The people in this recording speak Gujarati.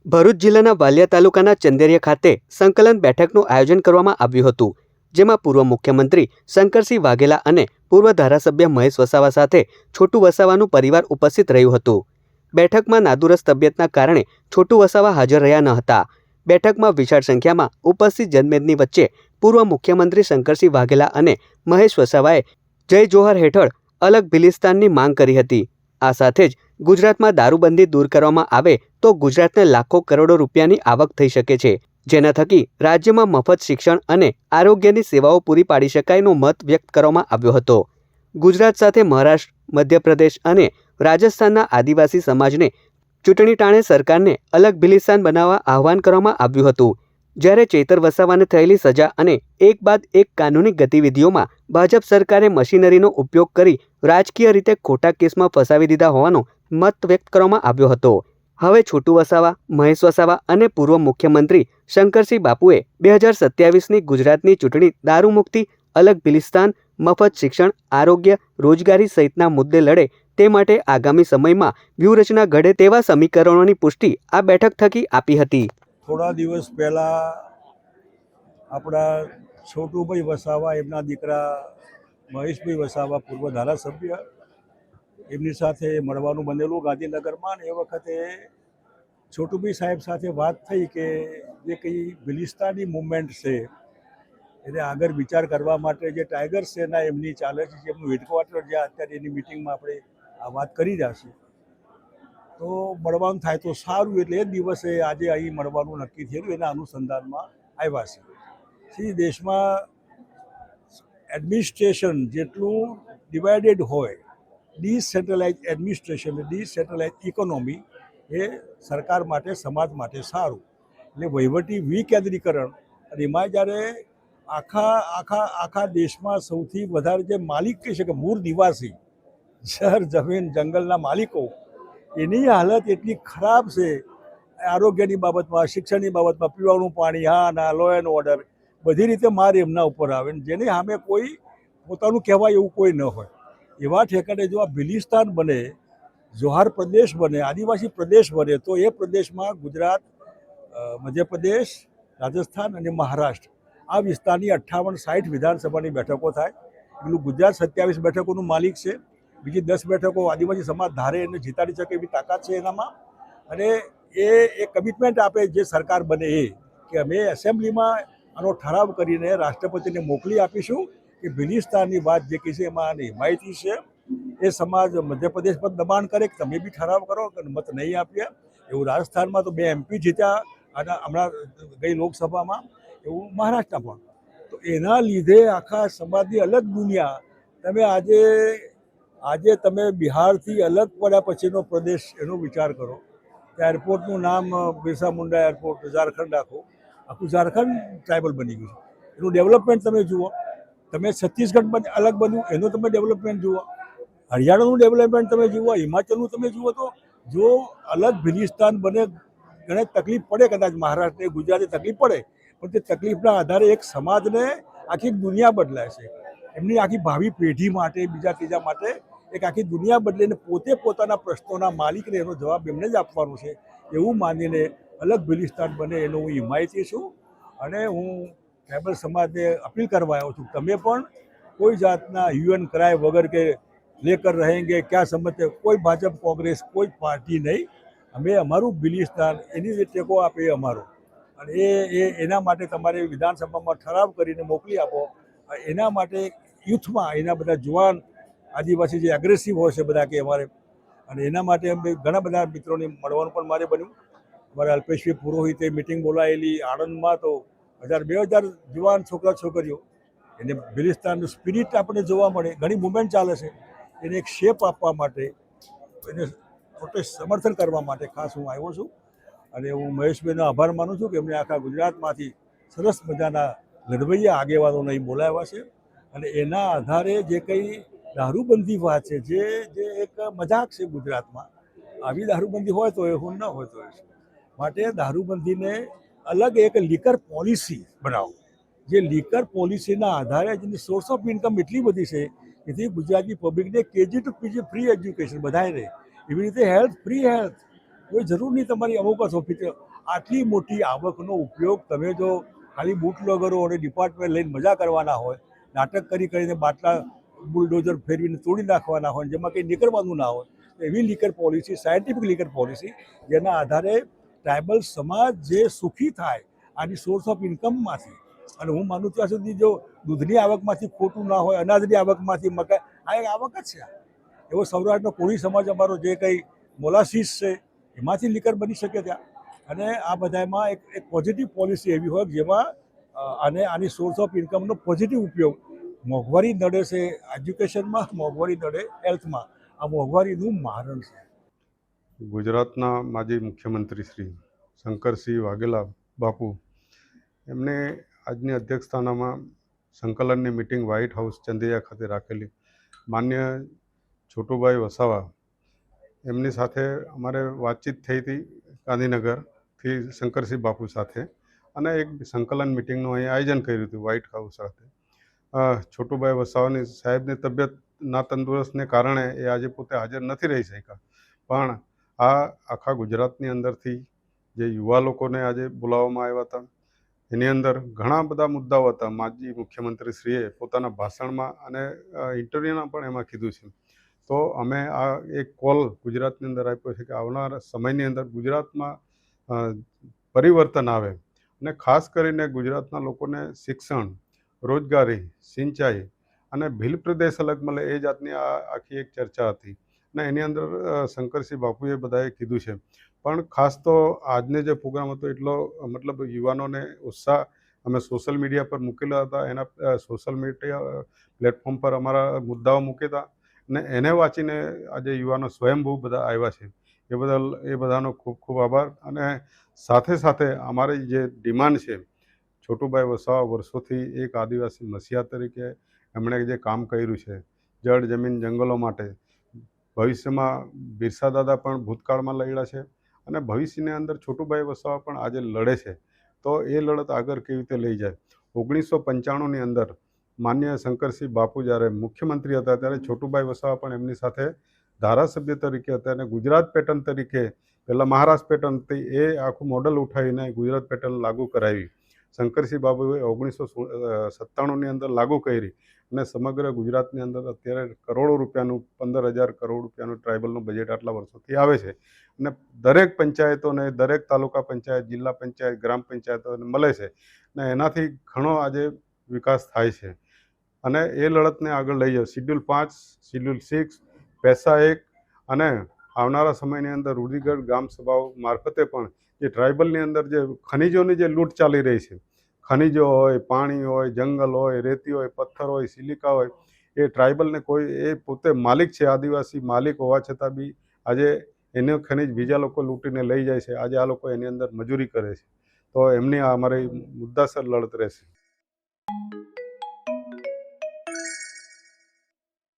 ભરૂચ જિલ્લાના વાલિયા તાલુકાના ચંદેરિયા ખાતે સંકલન બેઠકનું આયોજન કરવામાં આવ્યું હતું, જેમાં પૂર્વ મુખ્યમંત્રી શંકરસિંહ વાઘેલા અને પૂર્વ ધારાસભ્ય મહેશ વસાવા સાથે છોટુ વસાવાનું પરિવાર ઉપસ્થિત રહ્યું હતું. બેઠકમાં નાદુરસ્ત તબિયતના કારણે છોટુ વસાવા હાજર રહ્યા ન હતા. બેઠકમાં વિશાળ સંખ્યામાં ઉપસ્થિત જનમેદની વચ્ચે પૂર્વ મુખ્યમંત્રી શંકરસિંહ વાઘેલા અને મહેશ વસાવાએ જય જોહર હેઠળ અલગ ભિલિસ્તાનની માંગ કરી હતી. આ સાથે જ ગુજરાતમાં દારૂબંધી દૂર કરવામાં આવે તો ગુજરાતને લાખો કરોડો રૂપિયાની આવક થઈ શકે છે, જેના થકી રાજ્યમાં મફત શિક્ષણ અને આરોગ્યની સેવાઓ પૂરી પાડી શકાયનો મત વ્યક્ત કરવામાં આવ્યો હતો. ગુજરાત સાથે મહારાષ્ટ્ર, મધ્યપ્રદેશ અને રાજસ્થાનના આદિવાસી સમાજને ચૂંટણી ટાણે સરકારને અલગ ભિલિસ્તાન બનાવવા આહવાન કરવામાં આવ્યું હતું. જ્યારે ચેતર વસાવાને થયેલી સજા અને એક બાદ એક કાનૂની ગતિવિધિઓમાં ભાજપ સરકારે મશીનરીનો ઉપયોગ કરી રાજકીય રીતે ખોટા કેસમાં ફસાવી દીધા હોવાનો મત વ્યક્ત કરવામાં આવ્યો હતો. હવે છોટુ વસાવા, મહેશ વસાવા અને પૂર્વ મુખ્યમંત્રી શંકરસિંહ બાપુએ 2027ની ગુજરાતની ચૂંટણી દારૂમુક્તિ, અલગ ભિલિસ્તાન, મફત શિક્ષણ, આરોગ્ય, રોજગારી સહિતના મુદ્દે લડે તે માટે આગામી સમયમાં વ્યૂહરચના ઘડે તેવા સમીકરણોની પુષ્ટિ આ બેઠક થકી આપી હતી. થોડા દિવસ પહેલાં આપણા છોટુભાઈ વસાવા, એમના દીકરા મહેશભાઈ વસાવા, પૂર્વ ધારાસભ્ય, એમની સાથે મળવાનું બનેલું ગાંધીનગરમાં. અને એ વખતે છોટુભાઈ સાહેબ સાથે વાત થઈ કે જે કંઈ ભિલિસ્તાની મુવમેન્ટ છે એને આગળ વિચાર કરવા માટે જે ટાઈગર સેના એમની ચાલે છે, એમનું હેડક્વાર્ટર જ્યાં અત્યારે એની મિટિંગમાં આપણે આ વાત કરી રહ્યા છીએ, તો મળવાનું થાય તો સારું. એટલે એ દિવસે આજે અહીં મળવાનું નક્કી થયેલું. એના અનુસંધાનમાં આવ્યા છે. દેશમાં એડમિનિસ્ટ્રેશન જેટલું ડિવાઇડેડ હોય, ડિસેન્ટ્રલાઇઝ એડમિનિસ્ટ્રેશન, ડિસેન્ટ્રલાઇઝ ઇકોનોમી એ સરકાર માટે, સમાજ માટે સારું. એટલે વહીવટી વિકેન્દ્રીકરણ, અને એમાં જ્યારે આખા દેશમાં સૌથી વધારે જે માલિક કહી શકે, મૂળ નિવાસી, શહેર, જમીન, જંગલના માલિકો, એની હાલત એટલી ખરાબ છે આરોગ્યની બાબતમાં, શિક્ષણની બાબતમાં, પીવાનું પાણી, હા ના, લો એન્ડ ઓર્ડર, બધી રીતે માર એમના ઉપર આવે ને જેની સામે કોઈ પોતાનું કહેવાય એવું કોઈ ન હોય. એવા ઠેકાણે જો આ ભિલિસ્તાન બને, જોહાર પ્રદેશ બને, આદિવાસી પ્રદેશ બને, તો એ પ્રદેશમાં ગુજરાત, મધ્યપ્રદેશ, રાજસ્થાન અને મહારાષ્ટ્ર આ વિસ્તારની 58-60 વિધાનસભાની બેઠકો થાય. પેલું ગુજરાત 27 બેઠકોનું માલિક છે. બીજી 10 બેઠકો આદિવાસી સમાજ ધારે એને જીતાડી શકે એવી તાકાત છે એનામાં. અને એ કમિટમેન્ટ આપે જે સરકાર બને એ, કે અમે એસેમ્બલીમાં આનો ઠરાવ કરીને રાષ્ટ્રપતિને મોકલી આપીશું કે ભિલિસ્તાનની વાત જે કહી છે એમાં આની હિમાયતી છે. એ સમાજ મધ્યપ્રદેશ પર દબાણ કરે કે તમે બી ઠરાવ કરો, કે મત નહીં આપીએ. એવું રાજસ્થાનમાં તો 2 MP જીત્યા હમણાં ગઈ લોકસભામાં, એવું મહારાષ્ટ્રમાં પણ. તો એના લીધે આખા સમાજની અલગ દુનિયા. તમે આજે તમે બિહારથી અલગ પડ્યા પછીનો પ્રદેશ એનો વિચાર કરો. એરપોર્ટનું નામ બિરસા મુંડા એરપોર્ટ, ઝારખંડ આખું ઝારખંડ ટ્રાઇબલ બની ગયું છે. એનું ડેવલપમેન્ટ તમે જુઓ. તમે છત્તીસગઢ અલગ બન્યું, એનું તમે ડેવલપમેન્ટ જુઓ. હરિયાણાનું ડેવલપમેન્ટ તમે જુઓ, હિમાચલનું તમે જુઓ. તો જો અલગ ભિલિસ્તાન બને, ઘણી તકલીફ પડે, કદાચ મહારાષ્ટ્રને, ગુજરાતે તકલીફ પડે, પણ તે તકલીફના આધારે એક સમાજને આખી દુનિયા બદલાય છે. એમની આખી ભાવિ પેઢી માટે, બીજા ત્રીજા માટે એક આખી દુનિયા બદલીને પોતે પોતાના પ્રશ્નોના માલિકને એનો જવાબ એમને જ આપવાનો છે એવું માનીને અલગ ભિલિસ્તાન બને એનો હું હિમાયતી છું. અને હું ટ્રાઇબલ સમાજને અપીલ કરવા આવ્યો છું, તમે પણ કોઈ જાતના યુએન ક્રાય વગર કે લેકર રહેંગે ક્યાં સમજતે, કોઈ ભાજપ, કોંગ્રેસ, કોઈ પાર્ટી નહીં. અમે અમારું ભિલિસ્તાન એની જે ટેકો આપે એ અમારો. અને એના માટે તમારે વિધાનસભામાં ઠરાવ કરીને મોકલી આપો. એના માટે યુથમાં એના બધા જુવાન આદિવાસી જે એગ્રેસિવ હોય છે બધા કે અમારે, અને એના માટે અમે ઘણા બધા મિત્રોને મળવાનું પણ મારે બન્યું. અમારા અલ્પેશભાઈ પુરોહિતે મિટિંગ બોલાવેલી આણંદમાં, તો 2000 જુવાન છોકરા છોકરીઓ, એને ભિલિસ્તાનનું સ્પિરિટ આપણે જોવા મળે. ઘણી મુવમેન્ટ ચાલે છે, એને એક શેપ આપવા માટે, એને પ્રોટેસ્ટ સમર્થન કરવા માટે ખાસ હું આવ્યો છું. અને હું મહેશભાઈનો આભાર માનું છું કે એમને આખા ગુજરાતમાંથી સરસ મજાના લડવૈયા આગેવાનોને અહીં બોલાવ્યા છે. અને એના આધારે જે કંઈ દારૂબંધી વાત છે, જે એક મજાક છે ગુજરાતમાં, આવી દારૂબંધી હોય તો એ હું ન હોય તો એ માટે દારૂબંધીને અલગ એક લીકર પોલિસી બનાવો. જે લીકર પોલિસીના આધારે જેની સોર્સ ઓફ ઇન્કમ એટલી બધી છે, એથી ગુજરાતની પબ્લિકને KG to PG free education બધાને, એવી રીતે હેલ્થ, ફ્રી હેલ્થ, કોઈ જરૂર નહીં તમારી અમુક જ ઓફિસ, આટલી મોટી આવકનો ઉપયોગ તમે જો ખાલી બુટલેગરો અને ડિપાર્ટમેન્ટ લઈને મજા કરવાના હોય, નાટક કરીને બાટલા બુલડોઝર ફેરવીને તોડી નાખવાના હોય, જેમાં કંઈ નીકળવાનું ના હોય, એવી liquor policy, scientific liquor policy, જેના આધારે ટ્રાઇબલ સમાજ જે સુખી થાય આની સોર્સ ઓફ ઇન્કમમાંથી. અને હું માનું ત્યાં સુધી જો દૂધની આવકમાંથી ખોટું ના હોય, અનાજની આવકમાંથી મકાઈ, આ એક આવક જ છે. એવો સૌરાષ્ટ્રનો કોળી સમાજ અમારો જે કંઈ મોલાસીસ છે એમાંથી લીકર બની શકે ત્યાં. અને આ બધામાં એક પોઝિટિવ પોલિસી એવી હોય જેમાં આની સોર્સ ઓફ ઇન્કમનો પોઝિટિવ ઉપયોગ. મોંઘવારી નડે છે એજ્યુકેશનમાં, મોંઘવારી નડે હેલ્થમાં, આ મોંઘવારીનું મારણ છે. ગુજરાતના માજી મુખ્યમંત્રી શ્રી શંકરસિંહ વાઘેલા બાપુ એમને આજની અધ્યક્ષસ્થાનમાં સંકલનની મિટિંગ વ્હાઇટ હાઉસ ચંદૈયા ખાતે રાખેલી. માન્ય છોટુભાઈ વસાવા એમની સાથે અમારે વાતચીત થઈ હતી ગાંધીનગરથી શંકરસિંહ બાપુ સાથે, અને એક સંકલન મિટિંગનું અહીં આયોજન કર્યું હતું વ્હાઇટ હાઉસ સાથે. છોટુભાઈ વસાવાની સાહેબની તબિયત નાતંદુરસ્તને કારણે એ આજે પોતે હાજર નથી રહી શક્યા, પણ આ આખા ગુજરાતની અંદરથી જે યુવા લોકોને આજે બોલાવવામાં આવ્યા હતા એની અંદર ઘણા બધા મુદ્દાઓ હતા. માજી મુખ્યમંત્રીશ્રીએ પોતાના ભાષણમાં અને ઇન્ટરવ્યૂમાં પણ એમાં કીધું છે. તો અમે આ એક કોલ ગુજરાતની અંદર આપ્યો છે કે આવનારા સમયની અંદર ગુજરાતમાં પરિવર્તન આવે, અને ખાસ કરીને ગુજરાતના લોકોને શિક્ષણ, રોજગારી, સિંચાઈ અને ભીલ પ્રદેશ અલગ મળે એ જાતની આ આખી એક ચર્ચા હતી. અને એની અંદર શંકરસિંહ બાપુએ બધાએ કીધું છે. પણ ખાસ તો આજનો જે પ્રોગ્રામ હતો એટલો મતલબ યુવાનોને ઉત્સાહ અમે સોશિયલ મીડિયા પર મૂકેલા હતા, એના સોશિયલ મીડિયા પ્લેટફોર્મ પર અમારા મુદ્દાઓ મૂક્યા હતા, અને એને વાંચીને આજે યુવાનો સ્વયંભૂ બધા આવ્યા છે. એ બદલ એ બધાનો ખૂબ ખૂબ આભાર. અને સાથે સાથે અમારી જે ડિમાન્ડ છે, છોટુભાઈ વસાવા વર્ષોથી એક આદિવાસી મસીહા તરીકે એમણે જે કામ કર્યું છે જળ, જમીન, જંગલો માટે, ભવિષ્યમાં બિરસા દાદા પણ ભૂતકાળમાં લડ્યા છે, અને ભવિષ્યની અંદર છોટુભાઈ વસાવા પણ આજે લડે છે. તો એ લડત આગળ કેવી રીતે લઈ જાય. 1995ની અંદર માન્ય શંકરસિંહ બાપુ જ્યારે મુખ્યમંત્રી હતા ત્યારે છોટુભાઈ વસાવા પણ એમની સાથે ધારાસભ્ય તરીકે હતા, અને ગુજરાત પેટર્ન તરીકે પહેલાં મહારાષ્ટ્ર પેટર્ન હતી એ આખું મોડલ ઉઠાવીને ગુજરાત પેટર્ન લાગુ કરાવી. શંકરસિંહ બાબુએ 1997ની અંદર લાગુ કરી, અને સમગ્ર ગુજરાતની અંદર અત્યારે કરોડો રૂપિયાનું 15,000 કરોડ રૂપિયાનું ટ્રાઇબલનું બજેટ આટલા વર્ષોથી આવે છે, અને દરેક પંચાયતોને, દરેક તાલુકા પંચાયત, જિલ્લા પંચાયત, ગ્રામ પંચાયતોને મળે છે, અને એનાથી ઘણો આજે વિકાસ થાય છે. અને એ લડતને આગળ લઈ જાઓ. શિડ્યુલ 5, શિડ્યુલ 6, પૈસા 1, અને આવનારા સમયની અંદર રૂઢિગત ગ્રામ સભાઓ મારફતે પણ જે ટ્રાઇબલની અંદર જે ખનિજોની જે લૂંટ ચાલી રહી છે, ખનિજો હોય, પાણી હોય, જંગલ હોય, રેતી હોય, પથ્થર હોય, સિલિકા હોય, એ ટ્રાઇબલને કોઈ, એ પોતે માલિક છે, આદિવાસી માલિક હોવા છતાં બી આજે એનો ખનિજ બીજા લોકો લૂંટીને લઈ જાય છે. આજે આ લોકો એની અંદર મજૂરી કરે છે. તો એમની આ અમારી મુદ્દાસર લડત રહેશે.